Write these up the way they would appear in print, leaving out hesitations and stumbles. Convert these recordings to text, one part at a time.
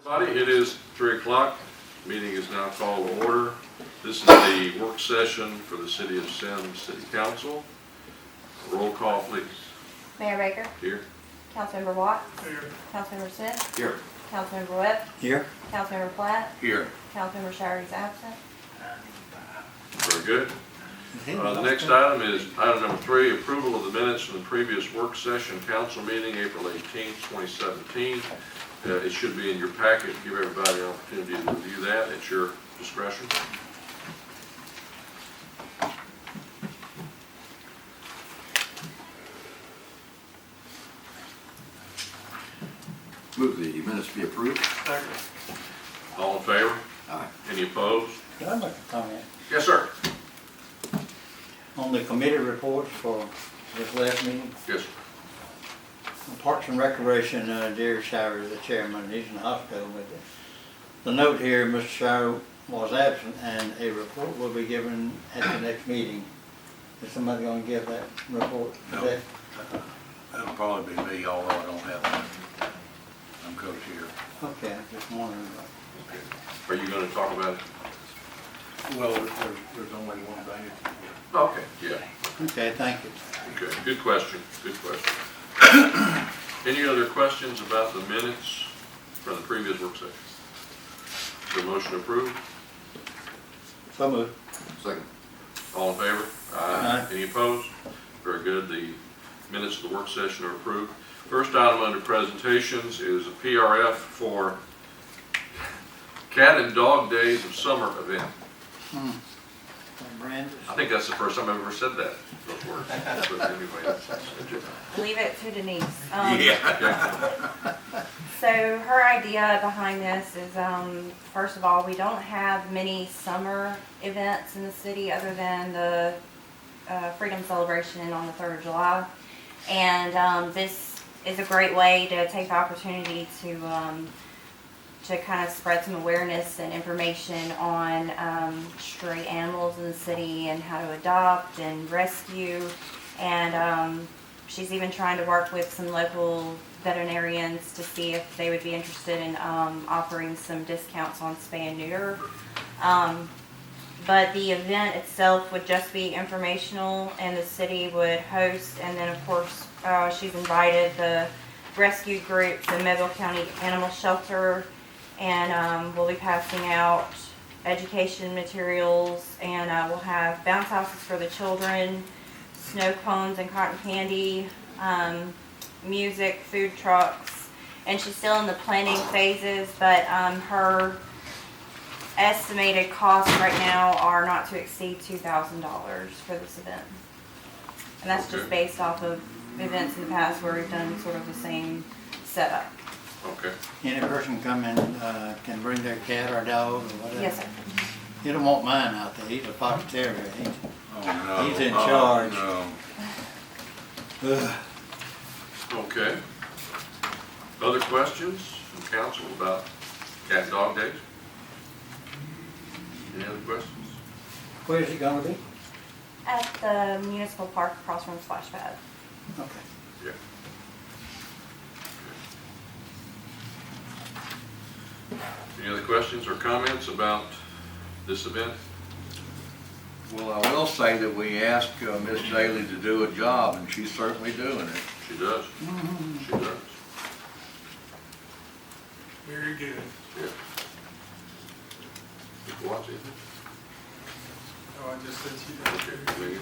Everybody, it is 3 o'clock. Meeting is now called to order. This is the work session for the City of Semmes City Council. Roll call, please. Mayor Baker, Here. Councilmember Watts, Councilmember Smith, Here. Councilmember Webb, Here. Councilmember Platt, Here. Councilmember Showery is absent. Very good. The next item is item number 3, approval of the minutes from the previous work session council meeting, April 18th, 2017. It should be in your packet. Give everybody an opportunity to review that at your discretion. Move the minutes be approved. All in favor? Aye. Any opposed? Can I make a comment Yes, sir. on the committee reports for this last meeting? Yes, sir. Parks and Recreation, Dear Shower is the chairman, he's in the hospital with it. The note here, Mr. Shower was absent and a report will be given at the next meeting. Is somebody gonna give that report No. today? That'll probably be me, although I don't have that. I'm coach here. Okay, I'm just wondering. Okay. Are you going to talk about it? Well, there's only one thing. Okay, yeah. Okay, thank you. Okay, good question, good question. Any other questions about the minutes from the previous work session? Is there a motion approved? So moved. Second. All in favor? Aye. Any opposed? Very good, the minutes of the work session are approved. First item under presentations is a PRF for Cat and Dog Days of Summer event. Brandis? I think that's the first time I've ever said that, those words. But anyway, that's Leave it to Denise. okay. So her idea behind this is, first of all, we don't have many summer events in the city other than the Freedom Celebration on the 3rd of July. And this is a great way to take the opportunity to kind of spread some awareness and information on stray animals in the city and how to adopt and rescue. And she's even trying to work with some local veterinarians to see if they would be interested in offering some discounts on spay and neuter. But the event itself would just be informational and the city would host, and then of course she's invited the rescue groups, the Mobile County Animal Shelter, and we'll be passing out education materials, and we'll have bounce houses for the children, snow cones and cotton candy, music, food trucks, and she's still in the planning phases, but her estimated costs right now are not to exceed $2,000 for this event. And that's just Okay. based off of events in the past where we've done sort of the same setup. Okay. Any person come in, can bring their cat or dog or whatever? Yes, sir. You don't want mine out there, he's a fox terrier, Oh, no. He's in Oh, charge. no. Ugh. Okay. Other questions from council about cat and dog days? Any other questions? Where's he gonna be? At the municipal park across from Splash Pad. Okay. Yeah. Any other questions or comments about this event? Well, I will say that we asked Miss Daly to do a job, and she's certainly doing it. She does. She does. Very good. Yeah. Mr. Watts, anything? Oh, I just said you did.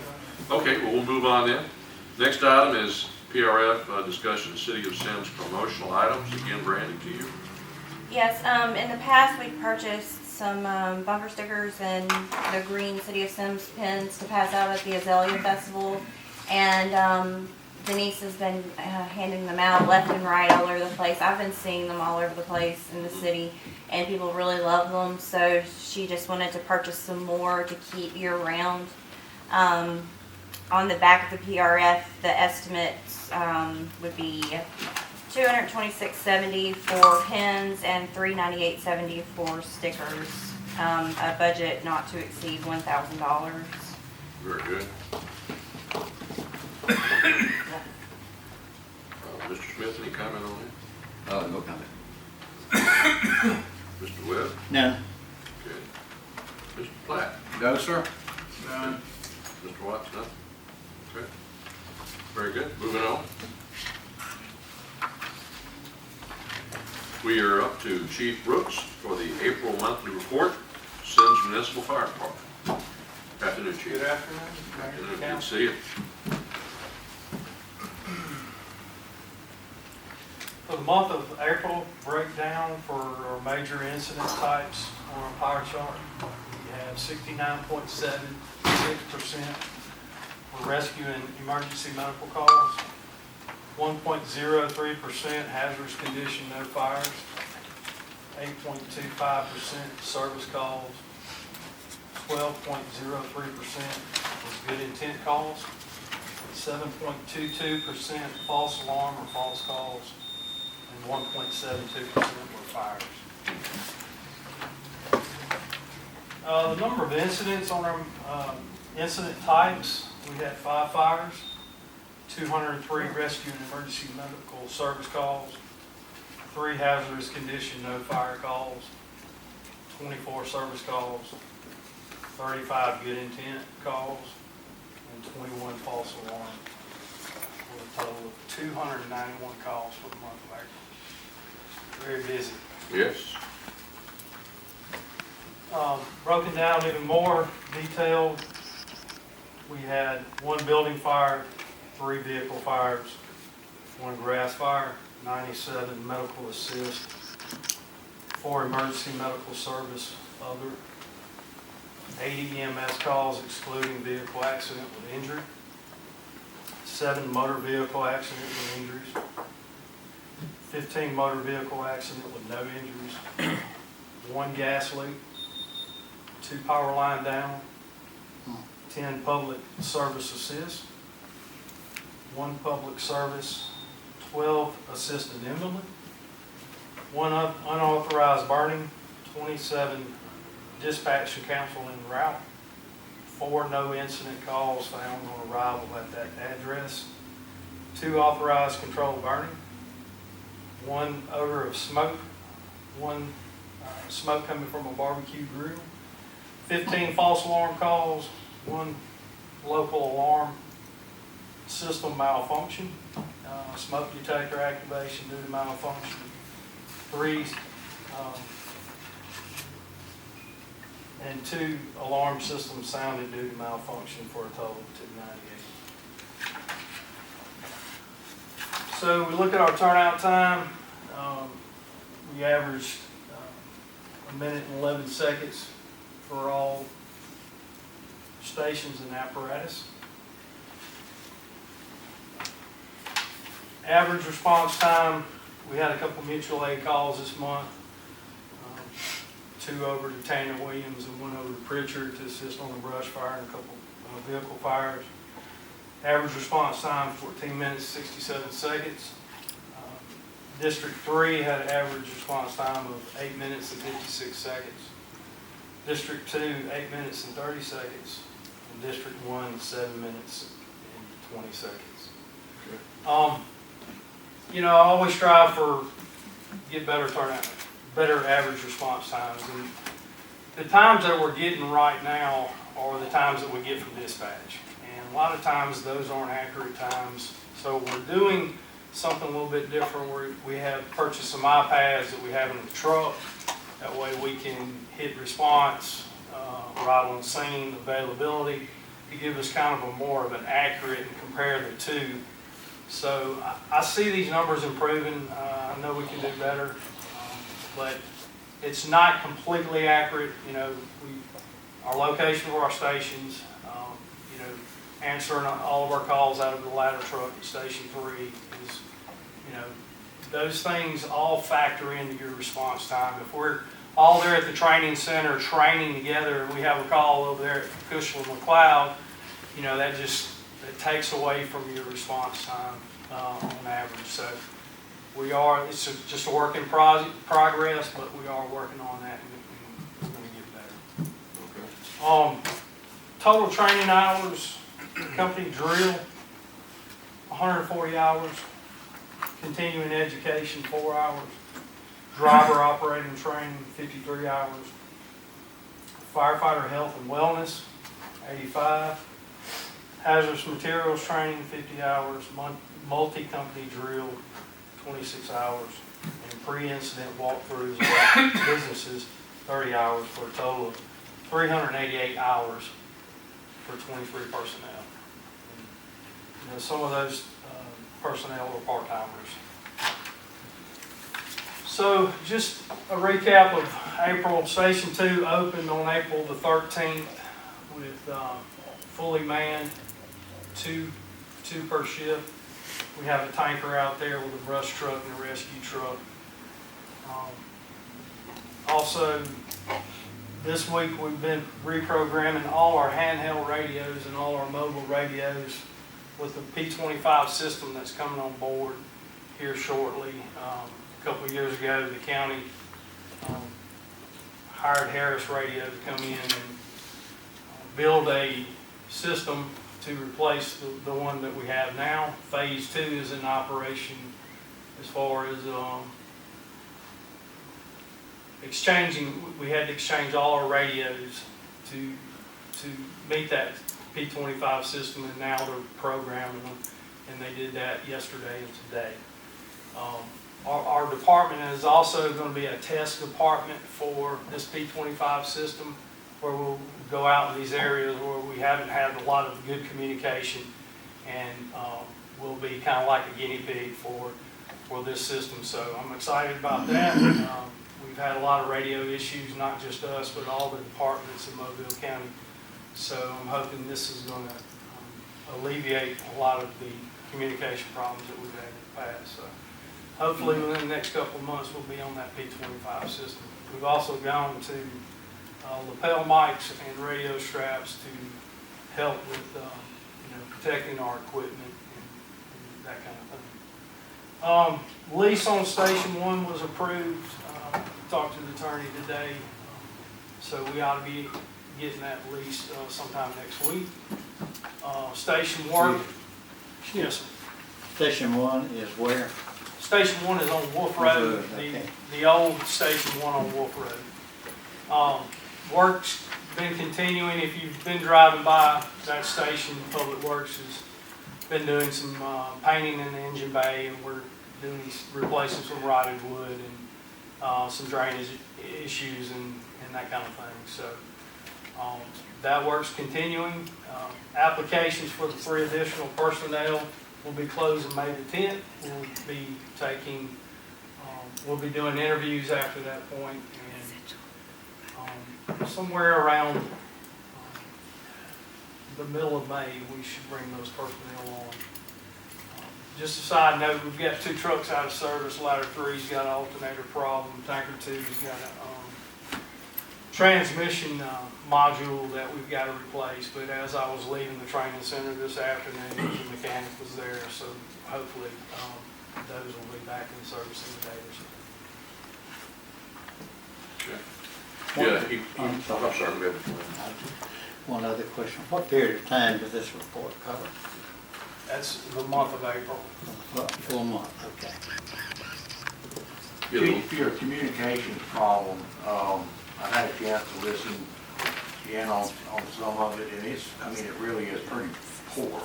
Okay, well, we'll move on then. Next item is PRF discussion, City of Semmes promotional items. Again, Brandy, to you. Yes, in the past we purchased some bumper stickers and the green City of Semmes pins to pass out at the Azalea Festival, and Denise has been handing them out left and right all over the place. I've been seeing them all over the place in the city, and people really love them, so she just wanted to purchase some more to keep year-round. On the back of the PRF, the estimate would be $226.70 for pins and $398.70 for stickers. A budget not to exceed $1,000. Very good. Mr. Smith, any comment on that? No comment. None. Good. Mr. Platt? No, sir. None. Mr. Watts, no? Okay. Very good. Moving on. We are up to Chief Brooks for the April monthly report, Semmes Municipal Fire Department. Afternoon, Chief. Good afternoon, Afternoon. Mayor, Good to Council. see you. For the month of April, breakdown for our major incident types on our fire chart. We have 69.76% for rescue and emergency medical calls, 1.03% hazardous condition no fires, 8.25% service calls, 12.03% was good intent calls, 7.22% false alarm or false calls, and 1.72% were fires. The number of incidents on our incident types, we had 5 fires, 203 rescue and emergency medical service calls, 3 hazardous condition no fire calls, 24 service calls, 35 good intent calls, and 21 false alarms, for a total of 291 calls for the month of April. Very busy. Yes. Broken down even more detailed, we had 1 building fire, 3 vehicle fires, 1 grass fire, 97 medical assist, 4 emergency medical service other, 80 EMS calls excluding vehicle accident with injury, 7 motor vehicle accident with injuries, 15 motor vehicle accident with no injuries, 1 gas leak, 2 power line down, 10 public service assist, 1 public service, 12 assisted invalid, 1 unauthorized burning, 27 dispatch and counsel en route, 4 no incident calls found on arrival at that address, 2 authorized controlled burning, 1 odor of smoke, 1 smoke coming from a barbecue grill, 15 false alarm calls, 1 local alarm system malfunction, smoke detector activation due to malfunction, 3 and 2 alarm systems sounded due to malfunction for a total of 298. So we look at our turnout time. We averaged 1 minute and 11 seconds for all stations and apparatus. Average response time, we had a couple mutual aid calls this month. 2 over to Tanner Williams and 1 over to Pritchard to assist on the brush fire and a couple vehicle fires. Average response time 14 minutes 67 seconds. District 3 had an average response time of 8 minutes and 56 seconds. District 2, 8 minutes and 30 seconds. And District 1, 7 minutes and 20 seconds. You know, I always strive for get better turnout, better average response times. And the times that we're getting right now are the times that we get from dispatch. And a lot of times those aren't accurate times. So we're doing something a little bit different where we have purchased some iPads that we have in the truck. That way we can hit response, right on scene, availability, to give us kind of a more of an accurate and compare the two. So I see these numbers improving. I know we can do better, but it's not completely accurate. You know, our location of our stations, you know, answering all of our calls out of the ladder truck at Station 3 is, you know, those things all factor into your response time. If we're all there at the training center training together and we have a call over there at Cushel and McLeod, you know, that takes away from your response time on average. So it's just a work in progress, but we are working on that and we're going to get better. Okay. Total training hours, company drill, 140 hours, continuing education, 4 hours, driver operating training, 53 hours. Firefighter health and wellness, 85. Hazardous materials training, 50 hours. Multi-company drill, 26 hours. And pre-incident walkthroughs of businesses, 30 hours for a total of 388 hours for 23 personnel. And, some of those personnel are part-timers. So just a recap of April. Station 2 opened on April the 13th with fully manned, two per shift. We have a tanker out there with a brush truck and a rescue truck. Also, this week we've been reprogramming all our handheld radios and all our mobile radios with the P25 system that's coming on board here shortly. A couple of years ago, the county hired Harris Radio to come in and build a system to replace the one that we have now. Phase 2 is in operation as far as exchanging. We had to exchange all our radios to meet that P25 system, and now they're programming them, and they did that yesterday and today. Our department is also going to be a test department for this P25 system, where we'll go out in these areas where we haven't had a lot of good communication, and we'll be kind of like a guinea pig for this system. So I'm excited about that. We've had a lot of radio issues, not just us, but all the departments in Mobile County. So I'm hoping this is going to alleviate a lot of the communication problems that we've had in the past. So hopefully within the next couple of months we'll be on that P25 system. We've also gone to lapel mics and radio straps to help with protecting our equipment and that kind of thing. Lease on Station 1 was approved. Talked to the attorney today, so we ought to be getting that lease sometime next week. Station work. Yes, sir. Station 1 is where? Station 1 is on Wolf Road, Okay. the old Station 1 on Wolf Road. Work's been continuing. If you've been driving by that station, Public Works has been doing some painting in the engine bay, and we're replacing some rotted wood and some drainage issues and that kind of thing. So that work's continuing. Applications for the 3 additional personnel will be closing May the 10th. We'll be doing interviews after that point, and somewhere around the middle of May, we should bring those personnel on. Just a side note, we've got 2 trucks out of service. Ladder 3's got an alternator problem. Tanker 2's got a transmission module that we've got to replace. But as I was leaving the training center this afternoon, the mechanic was there, so hopefully those will be back in service in the day or so. Okay. Yeah, I'm sorry, go ahead. One other question. What period of time does this report cover? That's the month of April. Full month, okay. Chief, your communications problem, I had a chance to listen in on some of it, and it really is pretty poor.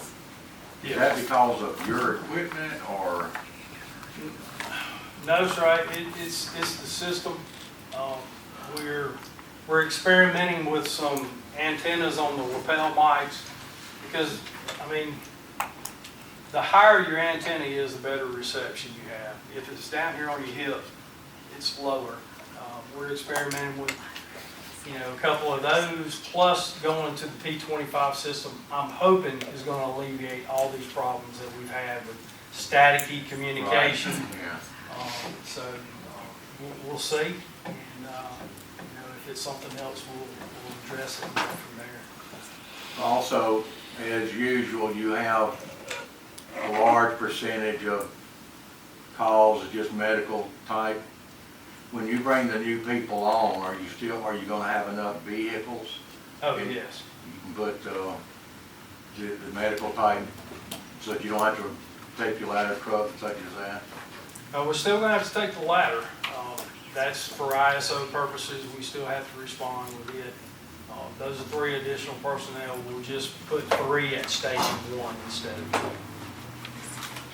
Is that because of your equipment, or? No, sir, it's the system. We're experimenting with some antennas on the lapel mics, because, the higher your antenna is, the better reception you have. If it's down here on your hip, it's lower. We're experimenting with, a couple of those, plus going to the P25 system. I'm hoping is going to alleviate all these problems that we've had with staticky communication. Right. So we'll see, and if it's something else, we'll address it and go from there. Also, as usual, you have a large percentage of calls just medical type. When you bring the new people on, are you going to have enough vehicles? Oh, And yes. You can put the medical type, so that you don't have to take your ladder truck and such as that. We're still going to have to take the ladder. that's for ISO purposes, we still have to respond with it. Those are 3 additional personnel, we'll just put 3 at Station 1 instead of 2.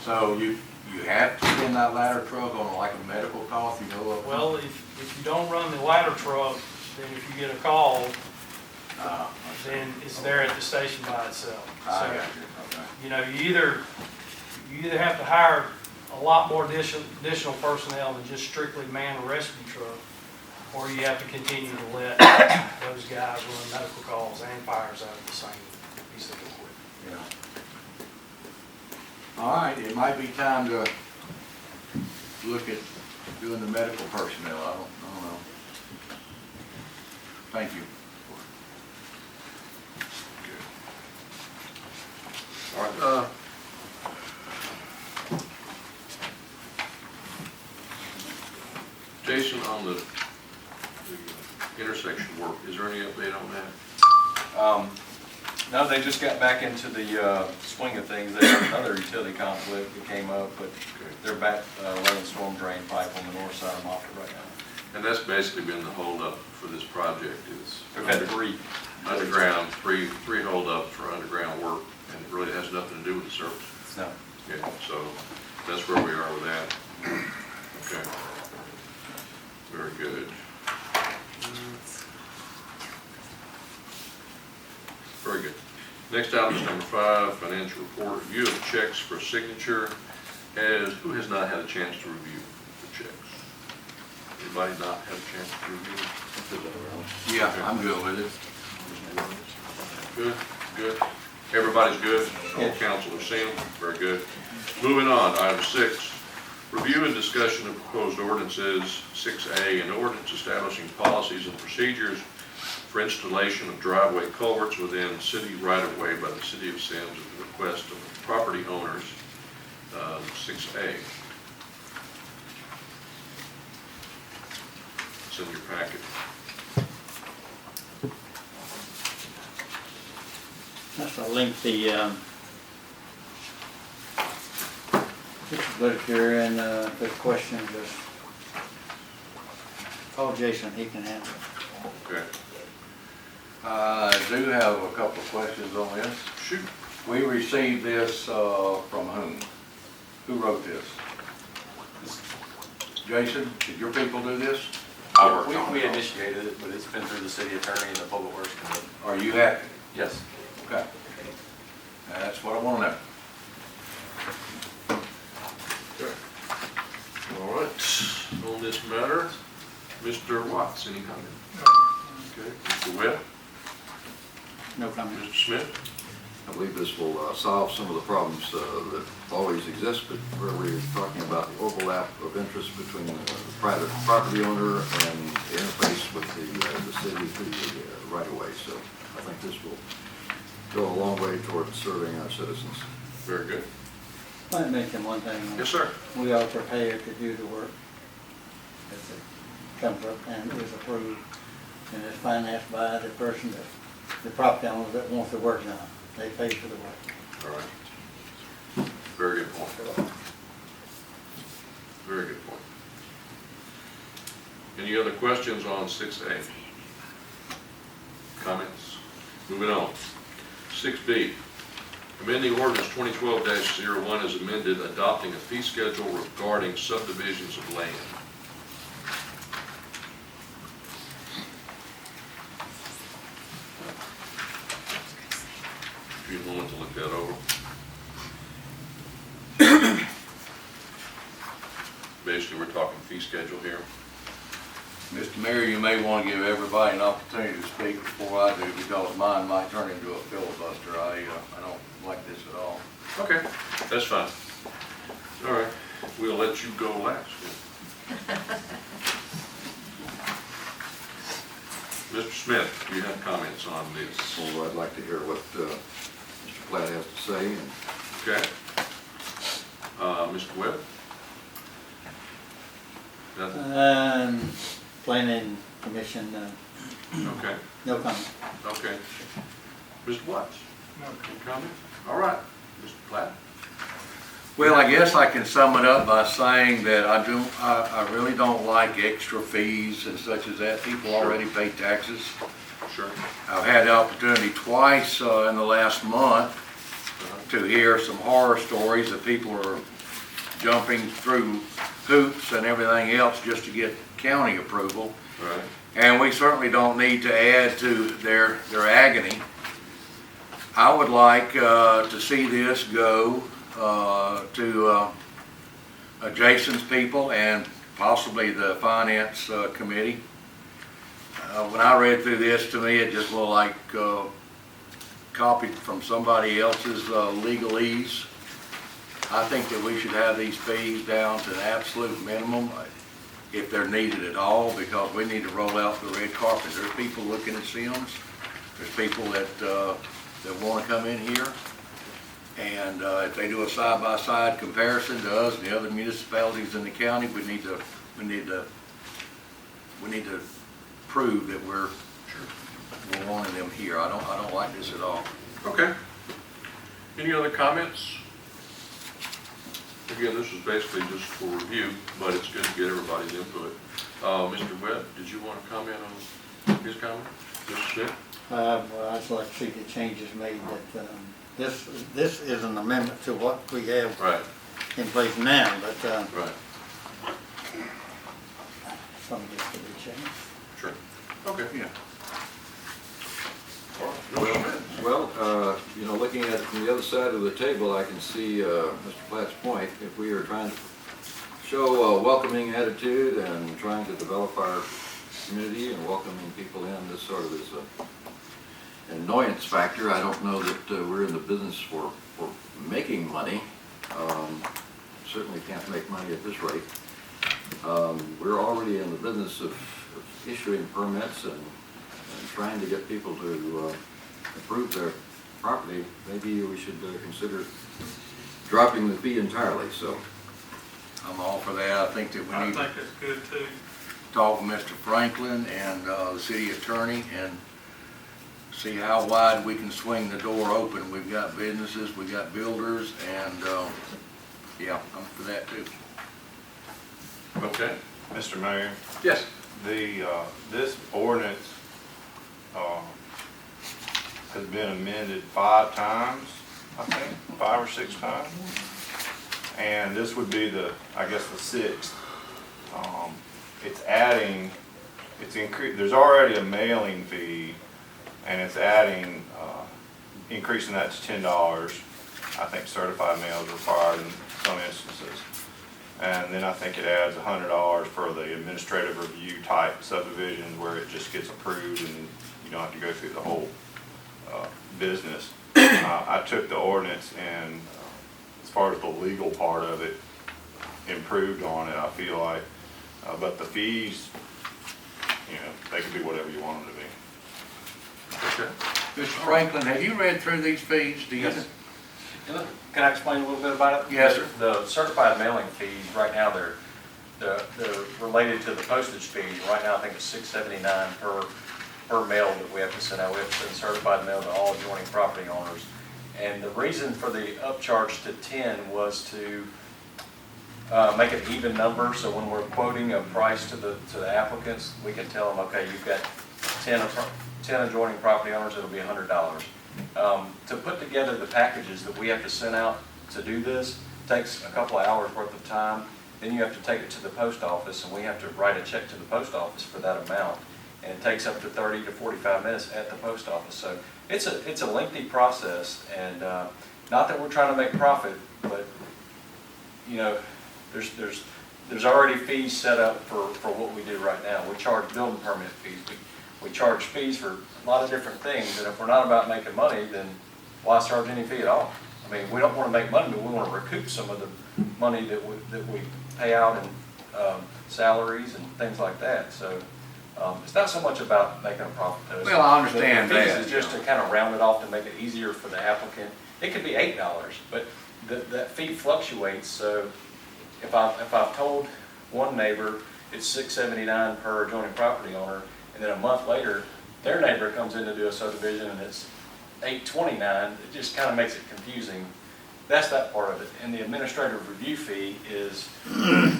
So you have to send that ladder truck on like a medical call if you know of? Well, if you don't run the ladder truck, then if you get a call, then it's there at the station by itself. I So, got you, okay. you know, you either have to hire a lot more additional personnel than just strictly man a rescue truck, or you have to continue to let those guys run medical calls and fires out of the same piece of equipment. Yeah. All right, it might be time to look at doing the medical personnel, I don't know. Thank you. All right, Jason, on the intersection work, is there any update on that? No, they just got back into the swing of things. There's another utility conflict that came up, but they're back laying storm drain pipe on the north side of Moffett right now. And that's basically been the holdup for this project is We've had 3. underground, three holdups for underground work, and it really has nothing to do with the surface. No. Okay, so that's where we are with that. Okay. Very good. Very good. Next item is number 5, financial report, review of checks for signature. Who has not had a chance to review the checks? Anybody not had a chance to review? Yeah, I'm good with it. Good, good. Everybody's good? All council have seen them? Very good. Moving on, item 6, review and discussion of proposed ordinances. 6A, an ordinance establishing policies and procedures for installation of driveway culverts within city right-of-way by the city of Semmes at the request of the property owners. 6A. It's in your packet. That's a lengthy, literature, and if there's questions, just call Jason, he can handle it. Okay. I do have a couple of questions on this. Shoot. We received this from whom? Who wrote this? Jason, did your people do this? We initiated it, but it's been through the city attorney and the public works committee. Are you happy? Yes. Okay. That's what I want to know. Okay. All right. On this matter, Mr. Watts, any comment? Okay. Mr. Webb? No comment. Mr. Smith? I believe this will solve some of the problems that always exist, but where we're talking about the overlap of interest between the private property owner and the interface with the city through the right-of-way. So I think this will go a long way towards serving our citizens. Very good. Might mention one thing. Yes, sir. We are prepared to do the work if it comes up and is approved, and it's financed by the person, the property owner that wants the work done. They pay for the work. All right. Very good point. Very good point. Any other questions on 6A? Comments? Moving on. 6B, amending ordinance 2012-01 as amended, adopting a fee schedule regarding subdivisions of land. If you want to look that over. Basically, we're talking fee schedule here. Mr. Mayor, you may want to give everybody an opportunity to speak before I do, because mine might turn into a filibuster. I don't like this at all. Okay, that's fine. All right, we'll let you go last. Mr. Smith, do you have comments on this? So I'd like to hear what Mr. Platt has to say. And Okay. Mr. Webb? Nothing? Planning commission, Okay, no comment. okay. Mr. Watts? No comment. All right, Mr. Platt? Well, I guess I can sum it up by saying that I really don't like extra fees and such as that. People already pay taxes. Sure. I've had the opportunity twice in the last month to hear some horror stories that people are jumping through hoops and everything else just to get county approval. Right. And we certainly don't need to add to their agony. I would like to see this go to Jason's people and possibly the finance committee. When I read through this, to me, it just looked like copied from somebody else's legalese. I think that we should have these fees down to an absolute minimum if they're needed at all, because we need to roll out the red carpet. There's people looking at Semmes. There's people that want to come in here. And if they do a side-by-side comparison to us and the other municipalities in the county, we need to prove that we're wanting them here. I don't like this at all. Okay. Any other comments? Again, this is basically just for review, but it's good to get everybody's input. Mr. Webb, did you want to comment on his comment? Mr. Smith? Well, I'd just like to see the changes made that, this is an amendment to what we have Right, in place now, but, right, some of this could be changed. sure. Okay. Yeah. Well, looking at it from the other side of the table, I can see Mr. Platt's point. If we are trying to show a welcoming attitude and trying to develop our community and welcoming people in, this sort of is an annoyance factor. I don't know that we're in the business for making money. Certainly can't make money at this rate. We're already in the business of issuing permits and trying to get people to improve their property. Maybe we should consider dropping the fee entirely. So I'm all for that. I think that we I need think to it's good too. talk with Mr. Franklin and the city attorney and see how wide we can swing the door open. We've got businesses, we've got builders, and yeah, I'm for that too. Okay. Mr. Mayor, Yes. this ordinance has been amended 5 times, I think, 5 or 6 times. And this would be I guess the 6th. It's adding, there's already a mailing fee, and it's adding, increasing that to $10. I think certified mail is required in some instances. And then I think it adds $100 for the administrative review type subdivisions where it just gets approved and you don't have to go through the whole business. I took the ordinance and as far as the legal part of it, improved on it, I feel like. But the fees, they can be whatever you want them to be. Okay. Mr. Franklin, have you read through these fees? Do you? Yes. Can I explain a little bit about it? Yes, sir. The certified mailing fees, right now, they're related to the postage fees. Right now, I think it's $6.79 per mail that we have to send out. We have to send certified mail to all adjoining property owners. And the reason for the upcharge to 10 was to make it an even number, so when we're quoting a price to the applicants, we can tell them, okay, you've got 10 adjoining property owners, it'll be $100. To put together the packages that we have to send out to do this takes a couple of hours worth of time. Then you have to take it to the post office, and we have to write a check to the post office for that amount. And it takes up to 30 to 45 minutes at the post office. So it's a lengthy process, and not that we're trying to make profit, but there's already fees set up for what we do right now. We charge building permit fees. We charge fees for a lot of different things, and if we're not about making money, then why charge any fee at all? I mean, we don't want to make money, but we want to recoup some of the money that we pay out in salaries and things like that. So it's not so much about making a profit to us. Well, I understand The fees that. is just to kind of round it off to make it easier for the applicant. It could be $8, but that fee fluctuates. So if I've told one neighbor it's $6.79 per adjoining property owner, and then a month later, their neighbor comes in to do a subdivision and it's $8.29, it just kind of makes it confusing. that's that part of it. And the administrative review fee is,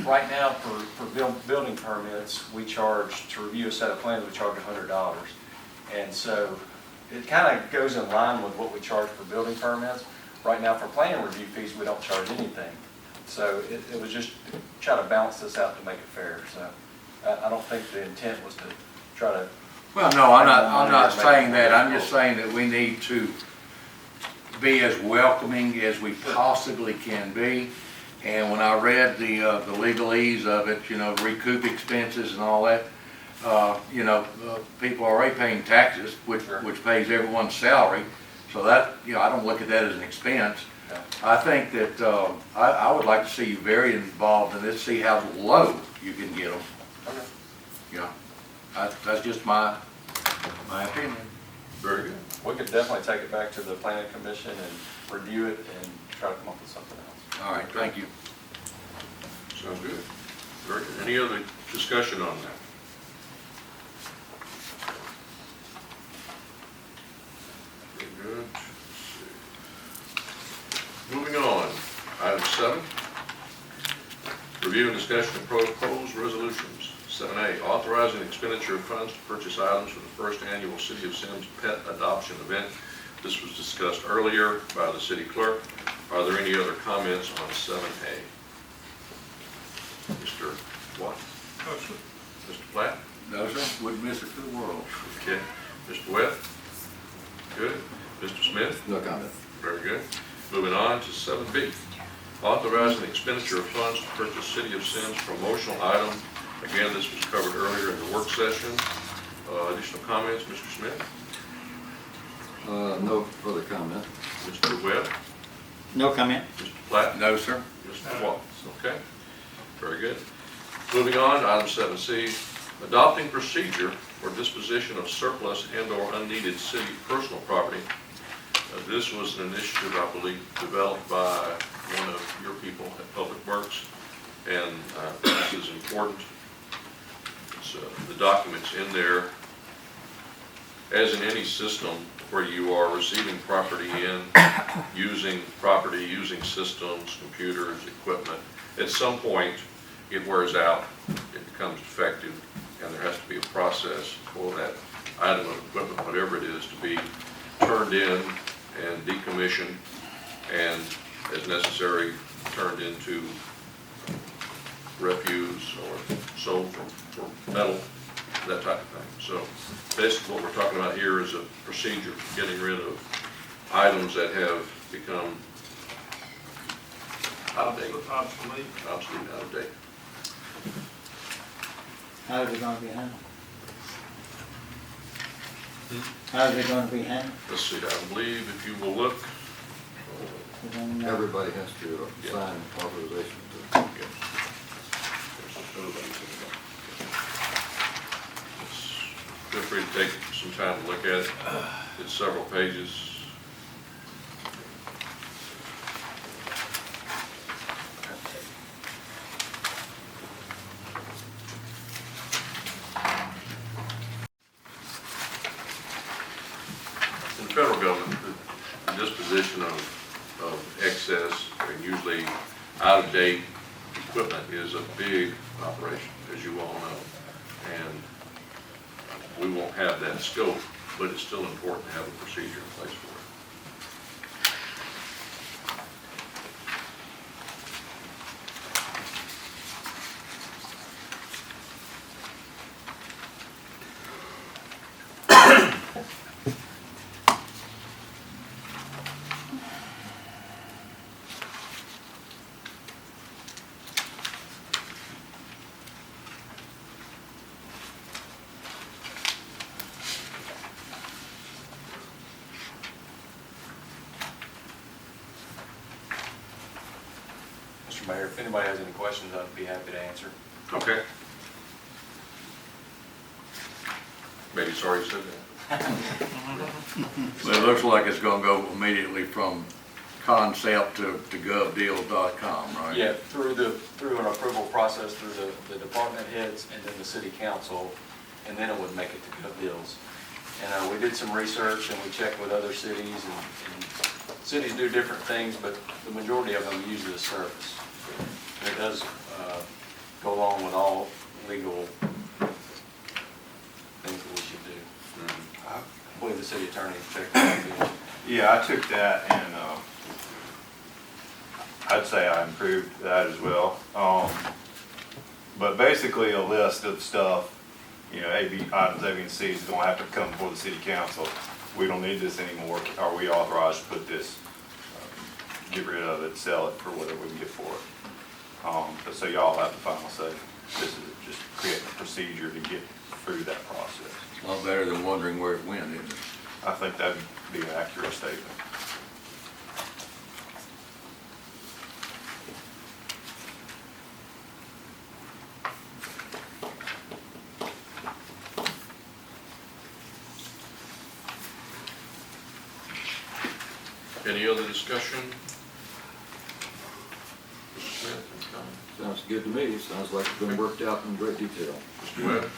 right now for building permits, we charge, to review a set of plans, we charge $100. And so it kind of goes in line with what we charge for building permits. Right now for plan review fees, we don't charge anything. So it was just try to balance this out to make it fair. So I don't think the intent was to try to. Well, no, I'm not saying that. I'm just saying that we need to be as welcoming as we possibly can be. And when I read the legalese of it, you know, recoup expenses and all that, people are already paying taxes, which pays everyone's salary. So that, I don't look at that as an expense. Yeah. I think that, I would like to see you very involved in this, see how low you can get them. Okay. That's just my opinion. Very good. We could definitely take it back to the planning commission and review it and try to come up with something else. All right, thank you. Sounds good. Very good. Any other discussion on that? Very good. Let's see. Moving on, item 7. Review and discussion of proposed resolutions. 7A, authorizing expenditure of funds to purchase items for the first annual City of Semmes Pet Adoption Event. This was discussed earlier by the city clerk. Are there any other comments on 7A? Mr. Watt? Oh, sure. Mr. Platt? No, sir, wouldn't miss it for the world. Okay. Mr. Webb? Good. Mr. Smith? No comment. Very good. Moving on to 7B, authorizing the expenditure of funds to purchase City of Semmes promotional item. Again, this was covered earlier in the work session. Additional comments, Mr. Smith? No further comment. Mr. Webb? No comment. Mr. Platt? No, sir. Mr. Watts? Okay. Very good. Moving on to item 7C, adopting procedure for disposition of surplus and/or unneeded city personal property. This was an initiative, I believe, developed by one of your people at Public Works, and this is important. It's, the documents in there, as in any system where you are receiving property in, using systems, computers, equipment, at some point it wears out, it becomes defective, and there has to be a process for that item of equipment, whatever it is, to be turned in and decommissioned, and as necessary, turned into refuse or sold for metal, that type of thing. So basically what we're talking about here is a procedure for getting rid of items that have become out of date, Obsolete. obsolete, out of date. How is it gonna be handled? How is it gonna be handled? Let's see, I believe if you will look, We don't know. Everybody has to sign authorization to. okay. Feel free to take some time to look at it. It's several pages. In the federal government, the disposition of excess and usually out-of-date equipment is a big operation, as you all know. And we won't have that scope, but it's still important to have a procedure in place for it. Mr. Mayor, if anybody has any questions, I'd be happy to answer. Okay. Maybe it's already said that. Well, it looks like it's gonna go immediately from concept to govdeals.com, right? Yeah, through an approval process through the department heads and then the city council, and then it would make it to Gov Deals. And we did some research and we checked with other cities, and cities do different things, but the majority of them use it as service. And it does go along with all legal things that we should do. I believe the city attorney checked that. Yeah, I took that and, I'd say I improved that as well. But basically a list of stuff, you know, items A, B, and C is gonna have to come before the city council. We don't need this anymore. Are we authorized to put this, get rid of it, sell it for whatever we can get for it? But so y'all have the final say. This is just creating a procedure to get through that process. A lot better than wondering where it went, isn't it? I think that'd be an accurate statement. Any other discussion? Mr. Smith, any comment? Sounds good to me. Sounds like it's been worked out in great detail. Mr. Webb?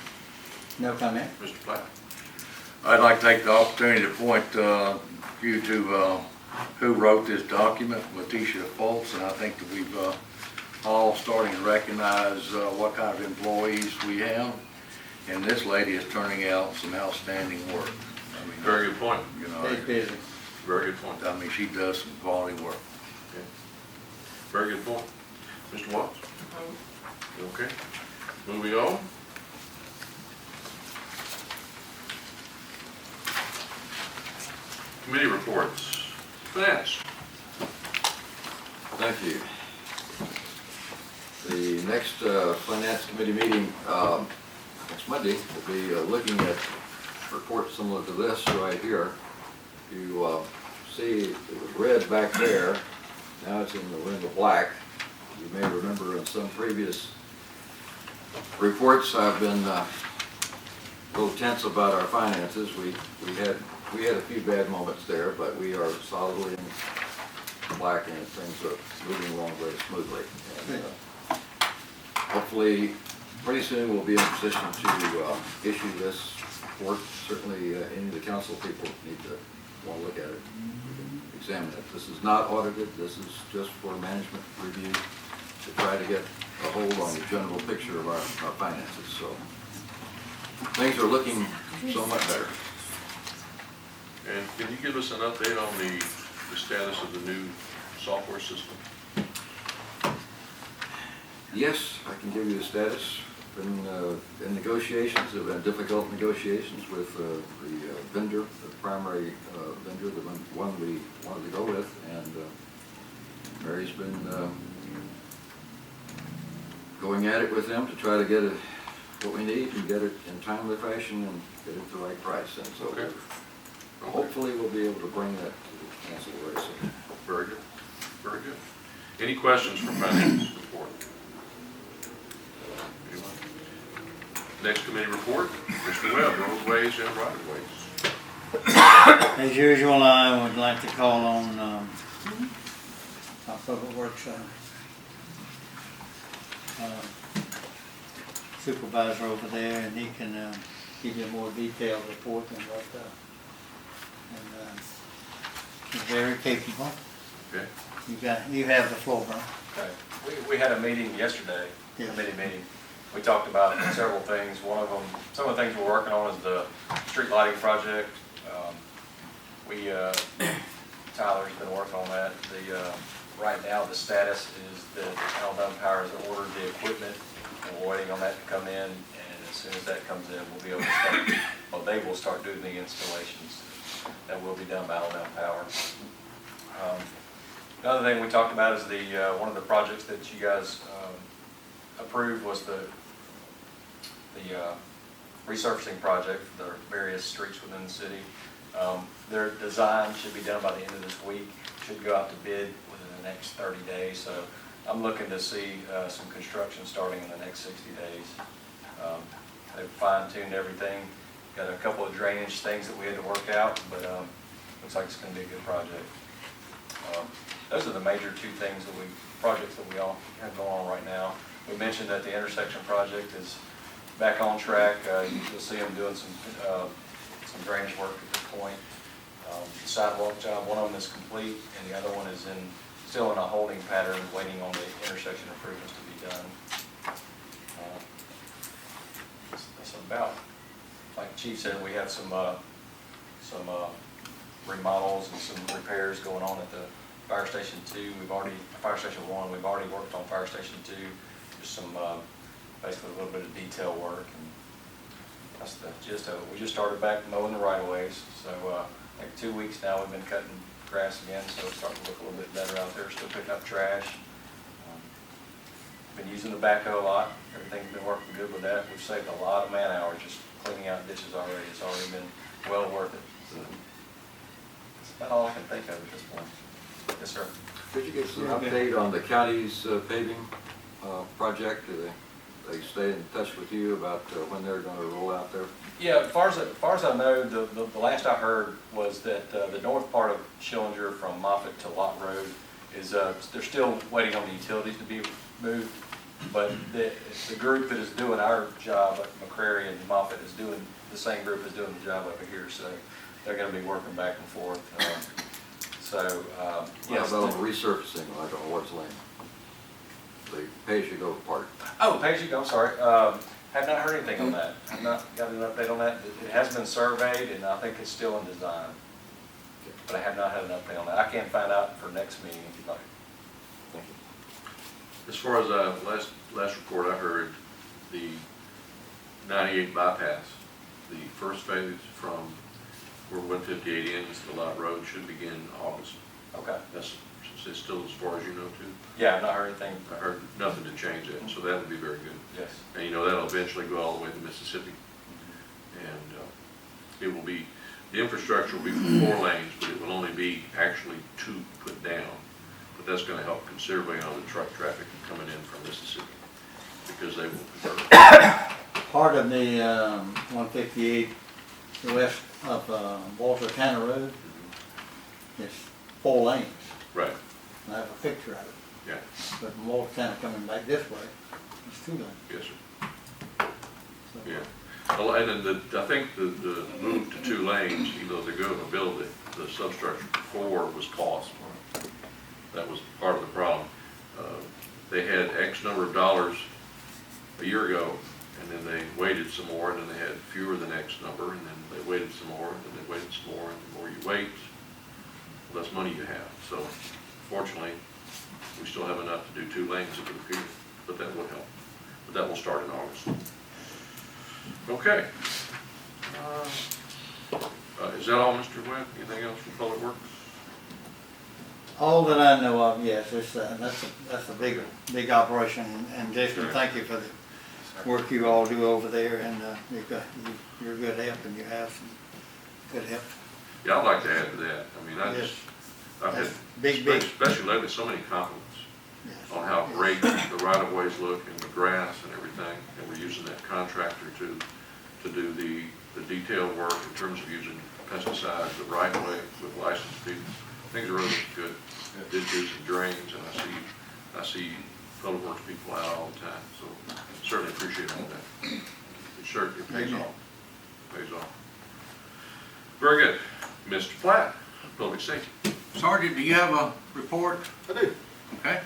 No comment? Mr. Platt? I'd like to take the opportunity to point you to who wrote this document, Letitia Foltz, and I think that we've all starting to recognize what kind of employees we have. And this lady is turning out some outstanding work. I mean, Very good point. you know, He's busy. Very good point. I mean, she does some quality work. Very good point. Mr. Watts? Okay. Moving on. Committee reports. Finance. Thank you. The next Finance Committee meeting, next Monday, will be looking at reports similar to this right here. You see it was red back there, now it's in the ring of black. You may remember in some previous reports, I've been a little tense about our finances. We had a few bad moments there, but we are solidly in black and things are moving along very smoothly. And hopefully, pretty soon we'll be in a position to issue this report. Certainly, any of the council people need to want to look at it, examine it. This is not audited. This is just for management review to try to get a hold on the general picture of our finances. So things are looking so much better. And can you give us an update on the status of the new software system? Yes, I can give you the status. Been in negotiations, there have been difficult negotiations with the vendor, the primary vendor, the one we wanted to go with, and Mary's been going at it with them to try to get it, what we need and get it in timely fashion and get it at the right price. And so Okay. hopefully we'll be able to bring that to the council very soon. Very good. Very good. Any questions for finance report? Anyone? Next committee report, Mr. Webb, roadways and right of ways. As usual, I would like to call on our public works supervisor over there, and he can give you a more detailed report than what, and he's very capable. Okay. You have the floor, bro. Okay. We had a meeting yesterday, Yeah. committee meeting. We talked about several things. One of them, some of the things we're working on is the street lighting project. Tyler's been working on that. Right now, the status is that Alabama Power has ordered the equipment, and we're waiting on that to come in, and as soon as that comes in, we'll be able to start, well, they will start doing the installations. That will be done by Alabama Power. Another thing we talked about is one of the projects that you guys approved was the resurfacing project for the various streets within the city. Their design should be done by the end of this week, should go out to bid within the next 30 days. So I'm looking to see some construction starting in the next 60 days. They've fine-tuned everything, got a couple of drainage things that we had to work out, but looks like it's going to be a good project. Those are the major two projects that we all have going on right now. We mentioned that the intersection project is back on track. You'll see them doing some drainage work at this point. The sidewalk job, one of them is complete, and the other one is still in a holding pattern, waiting on the intersection improvements to be done. That's about, like the Chief said, we have some remodels and some repairs going on at the Fire Station 2. Fire Station 1, we've already worked on Fire Station 2, just some, basically a little bit of detail work, and that's the gist of it. We just started back mowing the right-of-ways, so like 2 weeks now, we've been cutting grass again, so it's starting to look a little bit better out there, still picking up trash. Been using the backhoe a lot, everything's been working good with that. We've saved a lot of man hours just cleaning out ditches already. It's already been well worth it. So that's about all I can think of at this point. Yes, sir. Could you give us an update on the county's paving project? Do they stay in touch with you about when they're going to roll out there? Yeah, as far as I know, the last I heard was that the north part of Schillinger from Moffett to Lott Road is, they're still waiting on the utilities to be moved. But the group that is doing our job at McCrary and Moffett is doing, the same group is doing the job over here, so they're gonna be working back and forth. Yes. How about on the resurfacing, like on Ward's Lane? The pay-as-you-go part? Oh, pay-as-you-go, I'm sorry. Have not heard anything on that. Have not got an update on that. It has been surveyed, and I think it's still in design. But I have not had an update on that. I can find out for next meeting if you'd like. Thank you. As far as last report I heard, the 98 bypass, the first phase from where 158 ends to Lott Road should begin in August. Okay. That's it's still as far as you know too. Yeah, I've not heard anything. I heard nothing to change that, so that would be very good. Yes. And you know, that'll eventually go all the way to Mississippi. And it will be, the infrastructure will be for 4 lanes, but it will only be actually 2 put down. But that's gonna help considerably on the truck traffic coming in from Mississippi, because they will convert. Part of the 158 west of Walter Tanner Road is 4 lanes. Right, I have a picture of it. yeah, But from Walter Tanner coming back this way, it's 2 lanes. yes, sir, So, yeah. Well, and then I think the move to 2 lanes, even though they're going to build it, the substructure before was cost. That was part of the problem. They had X number of dollars a year ago, and then they waited some more, and then they had fewer than X number, and then they waited some more, and then they waited some more, and the more you wait, the less money you have. So fortunately, we still have enough to do 2 lanes at the pier, but that will help. But that will start in August. Okay. Is that all, Mr. Webb? Anything else from Public Works? all that I know of, yes, it's, that's a big operation, and Jason, thank you for the work you all do over there, and you're good help, and you have some good help. Yeah, I'd like to add to that. I mean, Yes. I've had, Big. especially lately, so many compliments Yes. on how great the right-of-ways look and the grass and everything. And we're using that contractor to do the detailed work in terms of using pesticides the right way with licensed people. Things are really good. Ditches and drains, and I see Public Works people out all the time. So certainly appreciate all that. It pays off. Pays off. Very good. Mr. Platt, Public Safety. Sergeant, do you have a report? I do. Okay.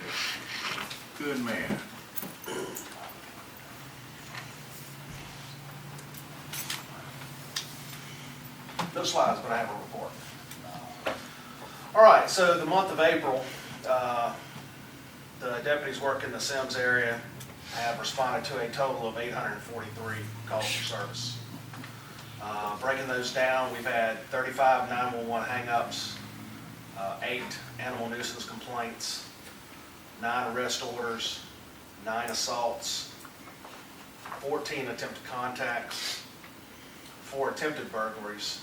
Good man. No slides, but I have a report. All right, so the month of April, the deputies working in the Semmes area have responded to a total of 843 calls for service. Breaking those down, we've had 35 911 hangups, 8 animal nuisance complaints, 9 arrest orders, 9 assaults, 14 attempted contacts, 4 attempted burglaries,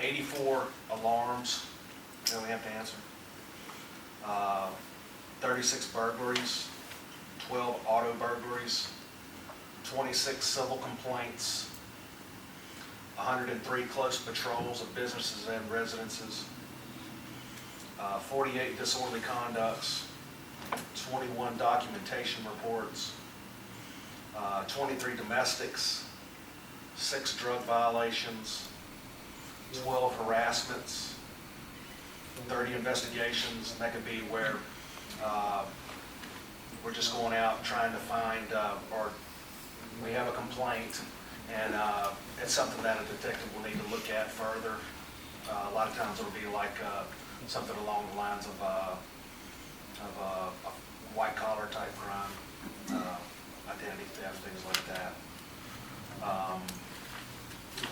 84 alarms that we have to answer, 36 burglaries, 12 auto burglaries, 26 civil complaints, 103 close patrols of businesses and residences, 48 disorderly conducts, 21 documentation reports, 23 domestics, 6 drug violations, 12 harassments, 30 investigations, and that could be where we're just going out trying to find, or we have a complaint, and it's something that a detective will need to look at further. A lot of times it'll be like something along the lines of a white collar type crime, identity theft, things like that.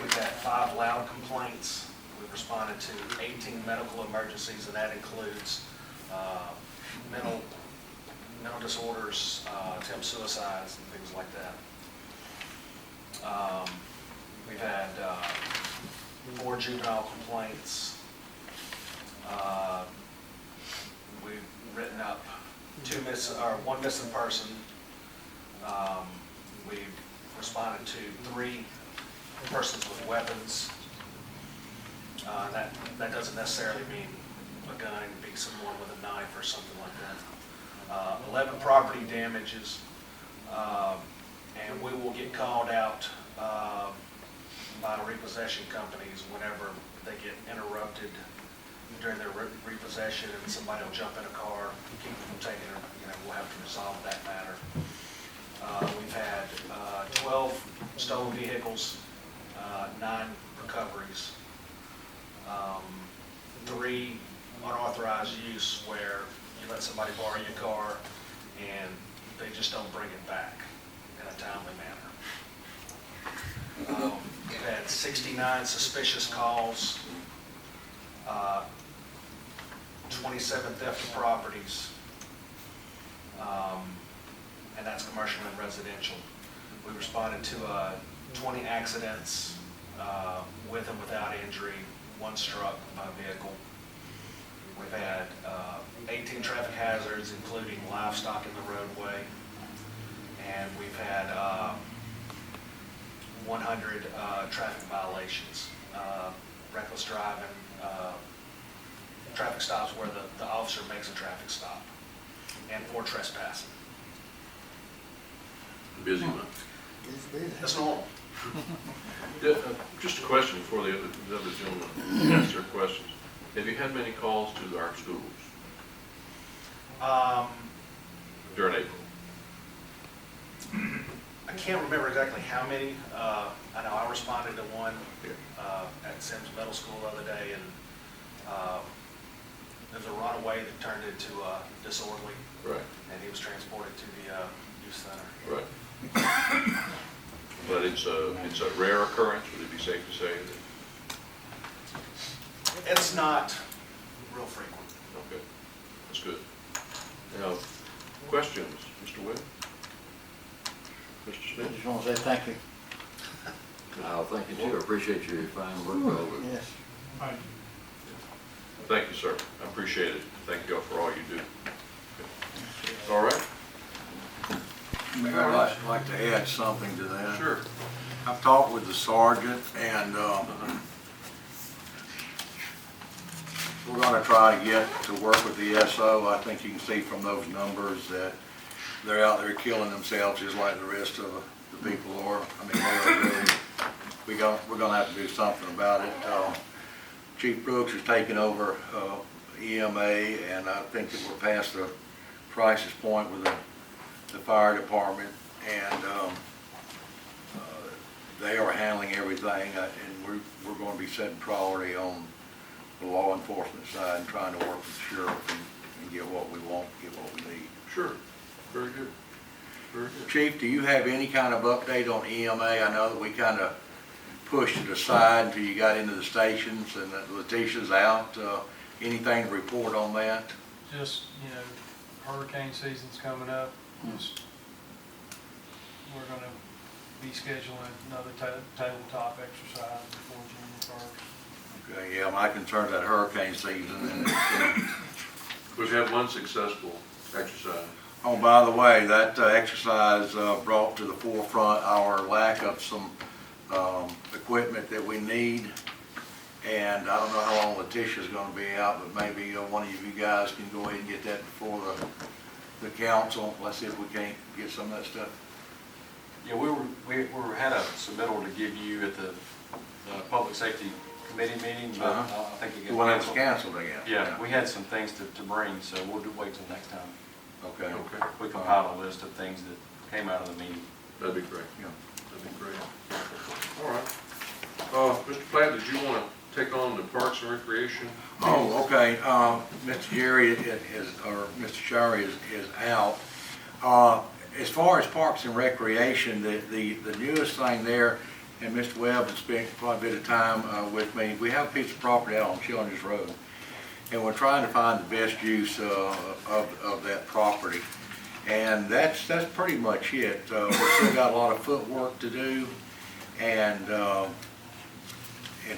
We've had 5 loud complaints. We've responded to 18 medical emergencies, and that includes mental disorders, attempt suicides, and things like that. We've had 4 juvenile complaints. We've written up 1 missing person. We've responded to 3 persons with weapons. That doesn't necessarily mean a gun, it could be someone with a knife or something like that. 11 property damages, and we will get called out by repossession companies whenever they get interrupted during their repossession, and somebody will jump in a car and keep them from taking it. We'll have to resolve that matter. We've had 12 stolen vehicles, 9 recoveries, 3 unauthorized use where you let somebody borrow your car and they just don't bring it back in a timely manner. We've had 69 suspicious calls, 27 theft of properties, and that's commercial and residential. We responded to 20 accidents with and without injury, 1 struck by vehicle. We've had 18 traffic hazards, including livestock in the roadway, and we've had 100 traffic violations, reckless driving, traffic stops where the officer makes a traffic stop, and 4 trespassing. Busy month. That's normal. Just a question before the other gentlemen ask their questions. Have you had many calls to our schools during April? I can't remember exactly how many. I know I responded to one at Semmes Middle School the other day, and there was a runaway that turned into disorderly, Right. and he was transported to the youth center. Right. But it's a rare occurrence, would it be safe to say that? It's not real frequent. Okay, that's good. Now, questions, Mr. Webb? Mr. I Smith? just want to say thank you. I'll thank you too. I appreciate your fine work. Yes. Thank you, sir. I appreciate it. Thank you all for all you do. All right? Mayor, I'd like to add something to that. Sure. I've talked with the sergeant, and we're going to try to get to work with the SO. I think you can see from those numbers that they're out there killing themselves just like the rest of the people are. I mean, they're really, we're going to have to do something about it. Chief Brooks is taking over EMA, and I think that we're past the crisis point with the fire department, and they are handling everything, and we're going to be setting priority on the law enforcement side and trying to work with the sheriff and get what we want, get what we need. Sure. Very good. Very good. Chief, do you have any kind of update on EMA? I know that we kind of pushed it aside until you got into the stations and that Letitia's out. Anything to report on that? Just, hurricane season's coming up. Just, we're gonna be scheduling another tabletop exercise before June 1st. Okay, yeah, my concern is that hurricane season. And We've had one successful exercise. oh, by the way, that exercise brought to the forefront our lack of some equipment that we need. And I don't know how long Letitia's going to be out, but maybe one of you guys can go ahead and get that before the council. Let's see if we can't get some of that stuff. Yeah, we had a submittal to give you at the Public Safety committee meeting, but Uh-huh. I think it The got one that was canceled. canceled again. Yeah, we had some things to bring, so we'll wait till next time. Okay. Okay, We compile a list of things that came out of the meeting. that'd be great. Yeah. That'd be great. All right. Mr. Platt, did you want to take on the Parks and Recreation? Oh, okay, Mr. Jerry or Mr. Shirey is out. As far as Parks and Recreation, the newest thing there, and Mr. Webb has spent quite a bit of time with me, we have a piece of property out on Children's Road, and we're trying to find the best use of that property. And that's pretty much it. We've still got a lot of footwork to do, and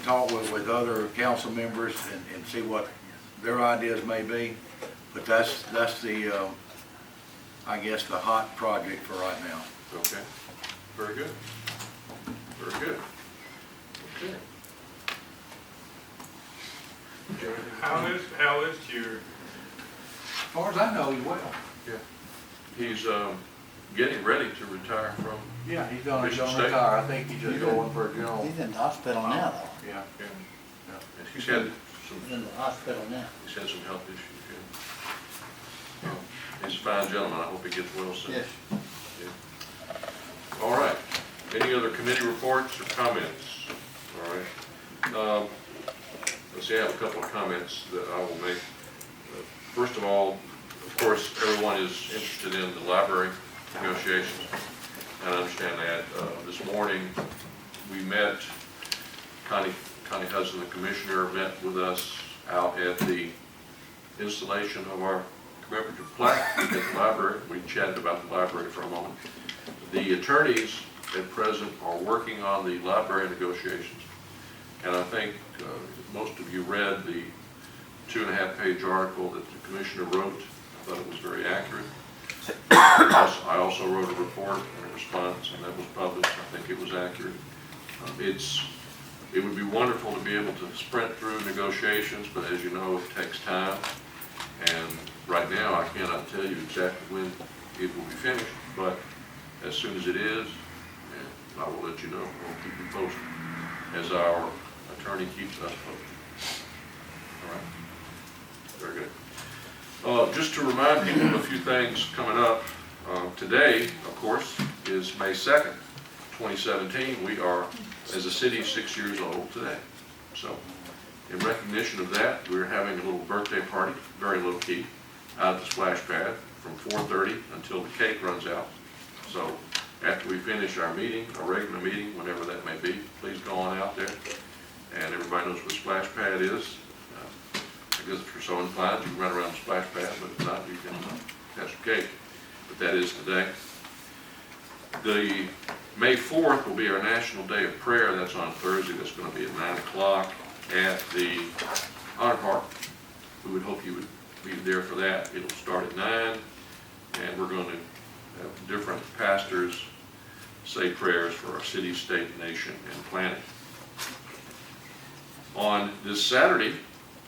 talk with other council members and see what their ideas may be. But that's the, I guess, the hot project for right now. Okay, very good. Very good. Okay. How is Jerry? As far as I know, he's well. Yeah. He's getting ready to retire from, Yeah, he's gonna Mission State. retire. I think he's just going for a general. He's in the hospital now, though. Yeah. yeah. And he's had He's some, in the hospital now. he's had some health issues, yeah. He's a fine gentleman. I hope he gets well soon. Yes. Yeah. All right. Any other committee reports or comments? All right. Let's see, I have a couple of comments that I will make. First of all, of course, everyone is interested in the library negotiations, and I understand that. This morning, we met, Connie Hudson, the commissioner, met with us out at the installation of our commemorative plaque at the library. We chatted about the library for a moment. The attorneys at present are working on the library negotiations, and I think most of you read the 2.5-page article that the commissioner wrote. I thought it was very accurate. I also wrote a report in response, and that was published. I think it was accurate. It would be wonderful to be able to sprint through negotiations, but as you know, it takes time. And right now, I cannot tell you exactly when it will be finished, but as soon as it is, I will let you know. We'll keep you posted as our attorney keeps us posted. All right. Very good. Just to remind people of a few things coming up. Today, of course, is May 2nd, 2017. We are, as a city, 6 years old today. So, in recognition of that, we're having a little birthday party, very low key, out at the splash pad from 4:30 until the cake runs out. So, after we finish our meeting, our regular meeting, whenever that may be, please go on out there. And everybody knows what the splash pad is. I guess if you're so inclined, you can run around the splash pad, but if not, you can have some cake. But that is today. The May 4th will be our National Day of Prayer. That's on Thursday. That's going to be at 9 o'clock at the Honor Park. We would hope you would be there for that. It'll start at 9, and we're going to have different pastors say prayers for our city, state, nation, and planet. On this Saturday,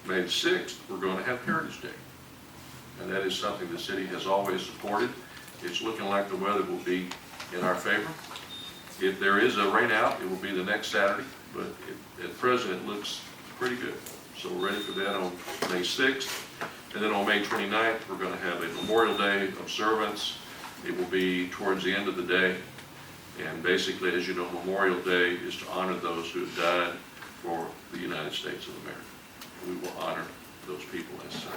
May the 6th, we're going to have Heritage Day. And that is something the city has always supported. It's looking like the weather will be in our favor. If there is a rain out, it will be the next Saturday, but at present it looks pretty good. So we're ready for that on May 6th. And then on May 29th, we're going to have a Memorial Day observance. It will be towards the end of the day. And basically, as you know, Memorial Day is to honor those who have died for the United States of America. We will honor those people as such.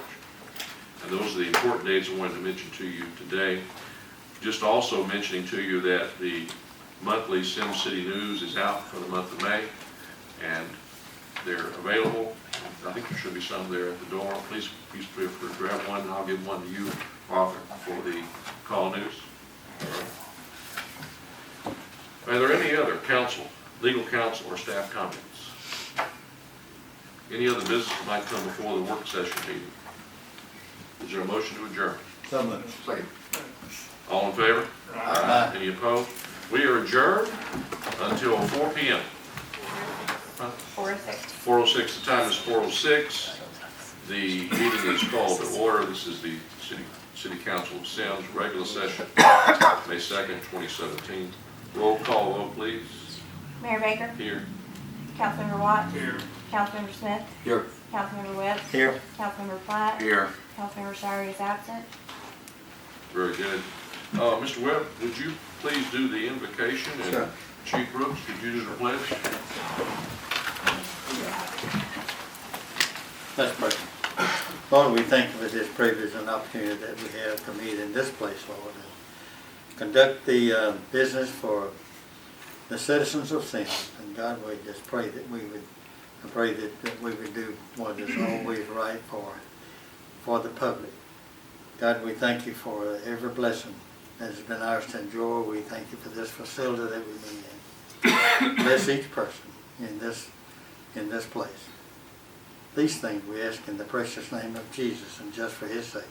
And those are the important dates I wanted to mention to you today. Just also mentioning to you that the monthly Semmes City News is out for the month of May, and they're available. I think there should be some there at the door. Please feel free to grab one, and I'll give one to you, Arthur, for the call news. All right. Are there any other council, legal counsel, or staff comments? Any other business that might come before the work session meeting? Is there a motion to adjourn? So moved. Second. All in favor? Aye. Any opposed? We are adjourned until 4 p.m. 4:06. 4:06, the time is 4:06. The meeting is called to order. This is the City Council of Semmes regular session, May 2nd, 2017. Roll call vote, please. Mayor Baker, Here. Councilmember Watts? Here. Councilmember Smith? Here. Councilmember Webb? Here. Councilmember Platt? Here. Councilmember Shirey is absent. Very good. Mr. Webb, would you please do the invocation? And Sure. Chief Brooks, could you do the pledge? Let's pray. Lord, we thank you for this privilege and opportunity that we have to meet in this place, Lord, and conduct the business for the citizens of Semmes. And God, we just pray that we would do what is always right for the public. God, we thank you for every blessing that has been ours to enjoy. We thank you for this facility that we've been in. Bless each person in this place. These things we ask in the precious name of Jesus and just for his sake.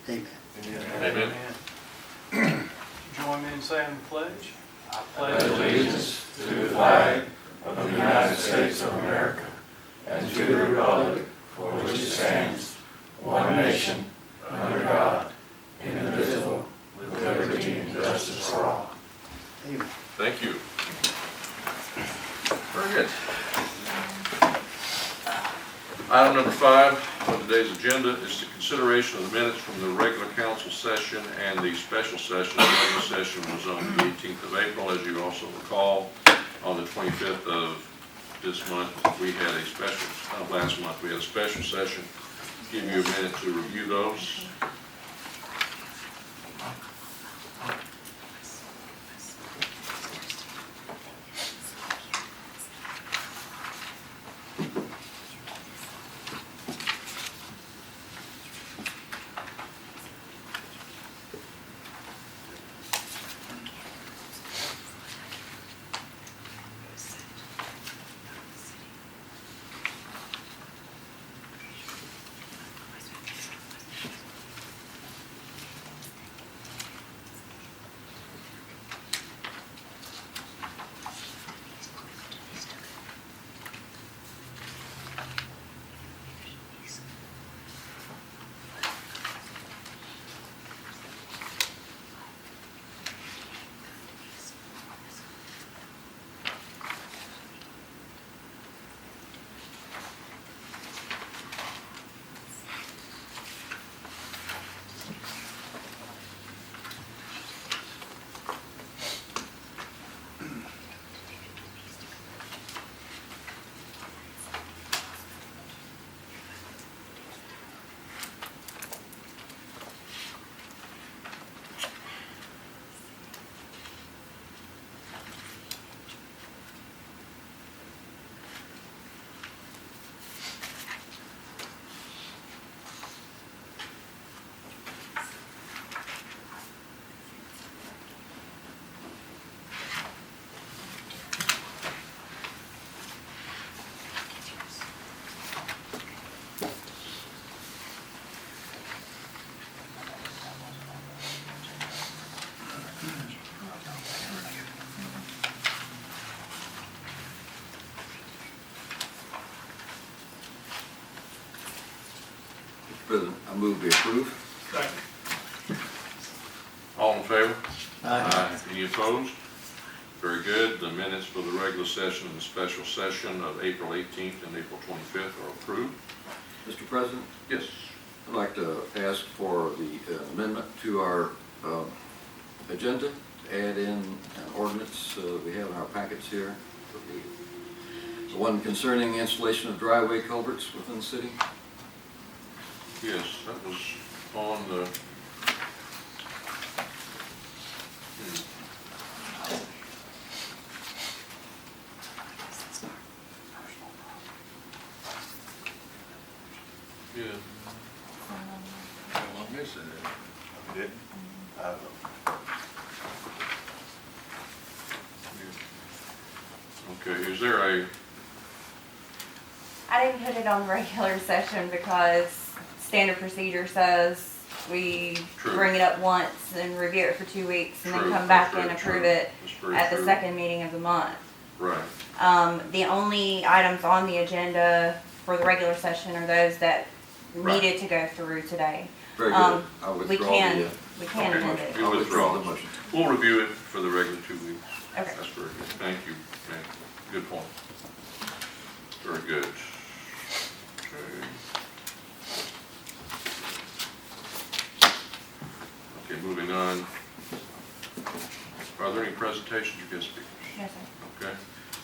Amen. Amen. Join me in saying the pledge. I pledge allegiance to the flag of the United States of America and to the republic for which it stands, one nation, under God, indivisible, with liberty and justice for all. Amen. Thank you. Very good. Item number 5 on today's agenda is the consideration of the minutes from the regular council session and the special session. The regular session was on the 18th of April. As you also recall, on the 25th of this month, we had a special, last month, we had a special session. Give you a minute to review those. President, I move we approve. Second. All in favor? Aye. Any opposed? Very good. The minutes for the regular session and the special session of April 18th and April 25th are approved. Mr. President, Yes. I'd like to ask for the amendment to our agenda, to add in an ordinance we have in our packets here. The one concerning installation of driveway culverts within the city. Yes, that was on the, yeah. I'm missing it. Did? Okay, is there a, I didn't put it on regular session because standard procedure says we True. bring it up once and review it for 2 weeks and then True, come back that's and very approve true. it That's very at the true. second meeting of the month. right, The only items on the agenda for the regular session are those that Right. needed to go through today. Very good. I We withdraw can the, amend it. You I'll withdraw the withdraw. motion. We'll review it for the regular 2 weeks. Okay. That's very good. Thank you. Okay. Good point. Very good. Okay, moving on. Are there any presentations or guest speakers? Yes, sir. Okay.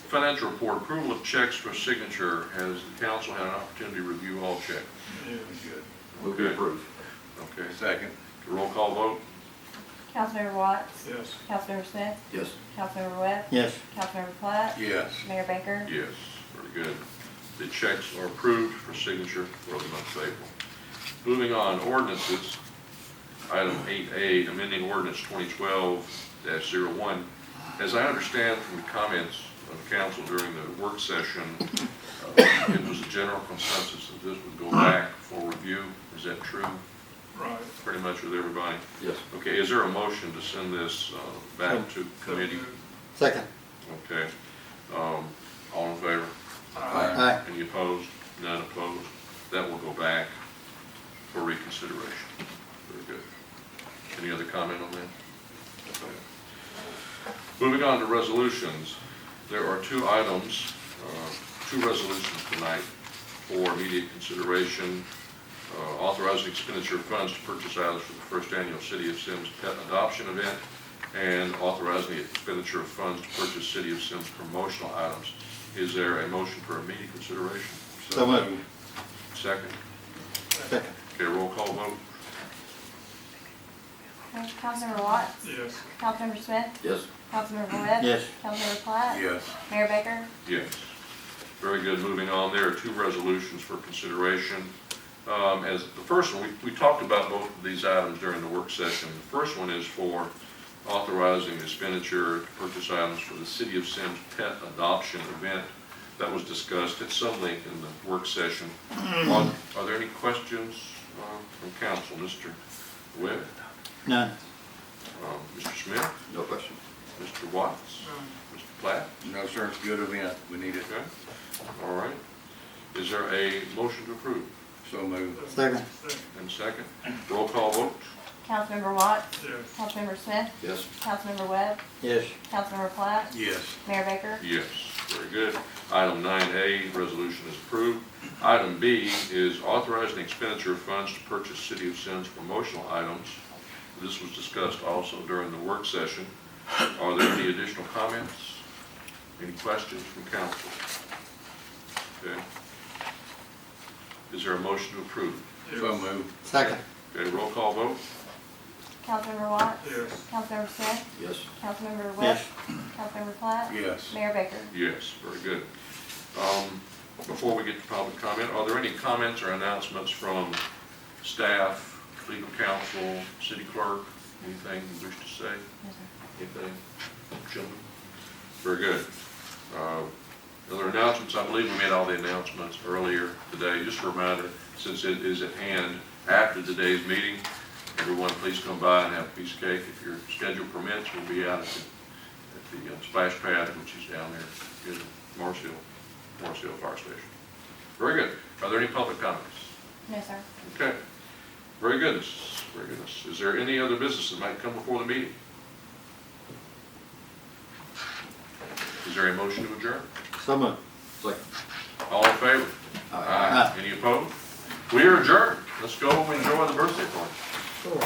Financial report, approval of checks for signature. Has the council had an opportunity to review all checks? Good. Move to approve. Okay, Second. roll call vote? Councilmember Watts? Yes. Councilmember Smith? Yes. Councilmember Webb? Yes. Councilmember Platt? Yes. Mayor Baker? Yes, very good. The checks are approved for signature for the month of April. Moving on, ordinances. Item 8A, amending ordinance 2012-01. As I understand from the comments of council during the work session, it was a general consensus that this would go back for review. Is that true? Right. Pretty much with everybody? Yes. Okay, is there a motion to send this back to committee? Second. Okay. All in favor? Aye. Any opposed? None opposed? That will go back for reconsideration. Very good. Any other comment on that? Okay. Moving on to resolutions. There are two items, two resolutions tonight for immediate consideration. Authorizing expenditure of funds to purchase items for the first annual City of Semmes Pet Adoption Event, and authorizing the expenditure of funds to purchase City of Semmes promotional items. Is there a motion for immediate consideration? So moved. Second. Second. Okay, roll call vote? Okay, Councilmember Watts? Yes. Councilmember Smith? Yes. Councilmember Webb? Yes. Councilmember Platt? Yes. Mayor Baker? Yes. Very good. Moving on, there are two resolutions for consideration. As the first one, we talked about both of these items during the work session. The first one is for authorizing the expenditure to purchase items for the City of Semmes Pet Adoption Event. That was discussed at some length in the work session. Are there any questions from council? Mr. Webb? None. Mr. Smith? No question. Mr. Watts? Mr. Platt? No, sir, it's a good event. We need it. Okay. All right. Is there a motion to approve? So moved. Second. And second? Roll call vote? Councilmember Watts? Yes. Councilmember Smith? Yes. Councilmember Webb? Yes. Councilmember Platt? Yes. Mayor Baker? Yes. Very good. Item 9A, resolution is approved. Item B is authorizing expenditure of funds to purchase City of Semmes promotional items. This was discussed also during the work session. Are there any additional comments? Any questions from council? Okay. Is there a motion to approve? So moved. Second. Okay, roll call vote? Councilmember Watts? Yes. Councilmember Smith? Yes. Councilmember Webb? Yes. Councilmember Platt? Yes. Mayor Baker? Yes, very good. Before we get to public comment, are there any comments or announcements from staff, legal counsel, city clerk, anything you wish to say? Yes, sir. Anything, gentlemen? Very good. Other announcements, I believe we made all the announcements earlier today. Just a reminder, since it is at hand after today's meeting, everyone please come by and have a piece of cake. If your schedule permits, we'll be out at the splash pad, which is down there in Morris Hill Fire Station. Very good. Are there any public comments? No, sir. Okay. Very good. Very good. Is there any other business that might come before the meeting? Is there a motion to adjourn? So moved. Second. All in favor? Aye. Any opposed? We are adjourned. Let's go enjoy the birthday party. Sure.